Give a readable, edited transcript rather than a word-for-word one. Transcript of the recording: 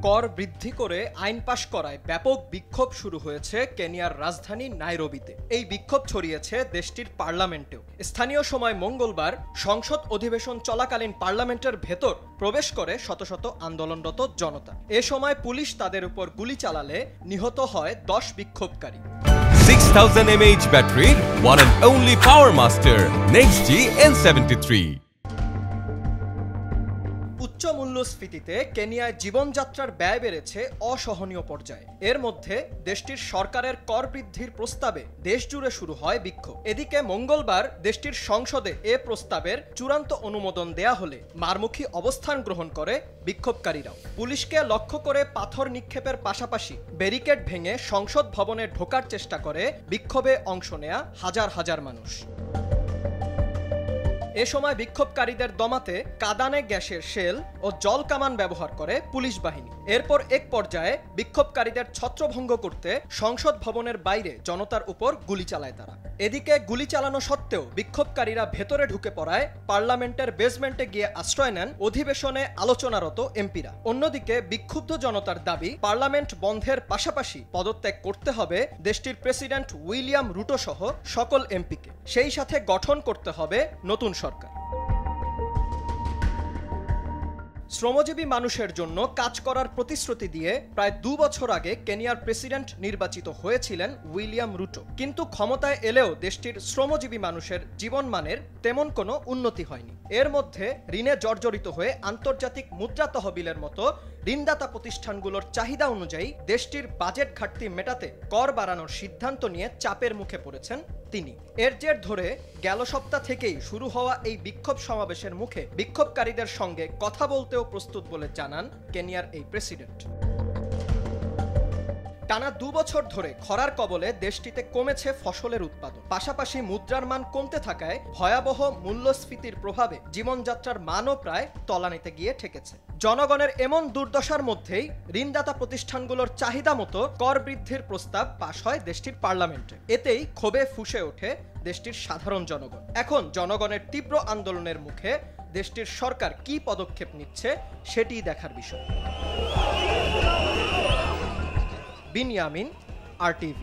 কর বৃদ্ধি করে আইন পাশ করায় ব্যাপক বিক্ষোভ শুরু হয়েছে কেনিয়ার রাজধানী নাইরোবিতে। এই বিক্ষোভ ছড়িয়েছে দেশটির পার্লামেন্টেও। স্থানীয় সময় মঙ্গলবার সংসদ অধিবেশন চলাকালীন পার্লামেন্টের ভেতর প্রবেশ করে শত শত আন্দোলনরত জনতা। এ সময় পুলিশ তাদের উপর গুলি চালালে নিহত হয় 10 বিক্ষোভকারী। 6000 mAh battery, one and only Power Master, NextG N73। উচ্চ মূল্যস্ফীতিতে কেনিয়ায় জীবনযাত্রার ব্যয় বেড়েছে অসহনীয় পর্যায়ে। এর মধ্যে দেশটির সরকারের কর বৃদ্ধির প্রস্তাবে দেশজুড়ে শুরু হয় বিক্ষোভ। এদিকে মঙ্গলবার দেশটির সংসদে এ প্রস্তাবের চূড়ান্ত অনুমোদন দেয়া হলে মারমুখী অবস্থান গ্রহণ করে বিক্ষোভকারীরাও। পুলিশকে লক্ষ্য করে পাথর নিক্ষেপের পাশাপাশি ব্যারিকেড ভেঙে সংসদ ভবনে ঢোকার চেষ্টা করে বিক্ষোভে অংশ নেয়া হাজার হাজার মানুষ। এ সময় বিক্ষোভকারীদের দমাতে কাঁদানে গ্যাসের শেল ও জল কামান ব্যবহার করে পুলিশ বাহিনী। এরপর এক পর্যায়ে বিক্ষোভকারীদের ছত্রভঙ্গ করতে সংসদ ভবনের বাইরে জনতার উপর গুলি চালায় তারা। এদিকে গুলি চালানো সত্ত্বেও বিক্ষোভকারীরা ভেতরে ঢুকে পড়ায় পার্লামেন্টের বেসমেন্টে গিয়ে আশ্রয় নেন অধিবেশনে আলোচনারত এমপিরা। অন্যদিকে বিক্ষুব্ধ জনতার দাবি, পার্লামেন্ট বন্ধের পাশাপাশি পদত্যাগ করতে হবে দেশটির প্রেসিডেন্ট উইলিয়াম রুটো সহ সকল এমপিকে। সেই সাথে গঠন করতে হবে নতুন সরকার। শ্রমজীবী মানুষের জন্য কাজ করার প্রতিশ্রুতি দিয়ে প্রায় 2 বছর আগে কেনিয়ার প্রেসিডেন্ট নির্বাচিত হয়েছিলেন উইলিয়াম রুটো। কিন্তু ক্ষমতায় এলেও দেশটির শ্রমজীবী মানুষের জীবনমানের তেমন কোনো উন্নতি হয়নি। এর মধ্যে ঋণে জর্জরিত হয়ে আন্তর্জাতিক মুদ্রা তহবিলের মতো ঋণদাতা প্রতিষ্ঠানগুলোর চাহিদা অনুযায়ী দেশটির বাজেট ঘাটতি মেটাতে কর বাড়ানোর সিদ্ধান্ত নিয়ে চাপের মুখে পড়েছেন তিনি। এর জের ধরে গেল সপ্তাহ থেকেই শুরু হওয়া এই বিক্ষোভ সমাবেশের মুখে বিক্ষোভকারীদের সঙ্গে কথা বলতেও প্রস্তুত বলে জানান কেনিয়ার এই প্রেসিডেন্ট। টানা 2 বছর ধরে খরার কবলে দেশটিতে কমেছে ফসলের উৎপাদন। পাশাপাশি মুদ্রার মান কমতে থাকায় ভয়াবহ মূল্যস্ফীতির প্রভাবে জীবনযাত্রার মানও প্রায় তলানিতে গিয়ে ঠেকেছে। জনগণের এমন দুর্দশার মধ্যেই ঋণদাতা প্রতিষ্ঠানগুলোর চাহিদা মতো কর বৃদ্ধির প্রস্তাব পাশ হয় দেশটির পার্লামেন্টে। এতেই ক্ষোভে ফুঁসে ওঠে দেশটির সাধারণ জনগণ। এখন জনগণের তীব্র আন্দোলনের মুখে দেশটির সরকার কী পদক্ষেপ নিচ্ছে সেটিই দেখার বিষয়। বিনিয়ামিন, RTV।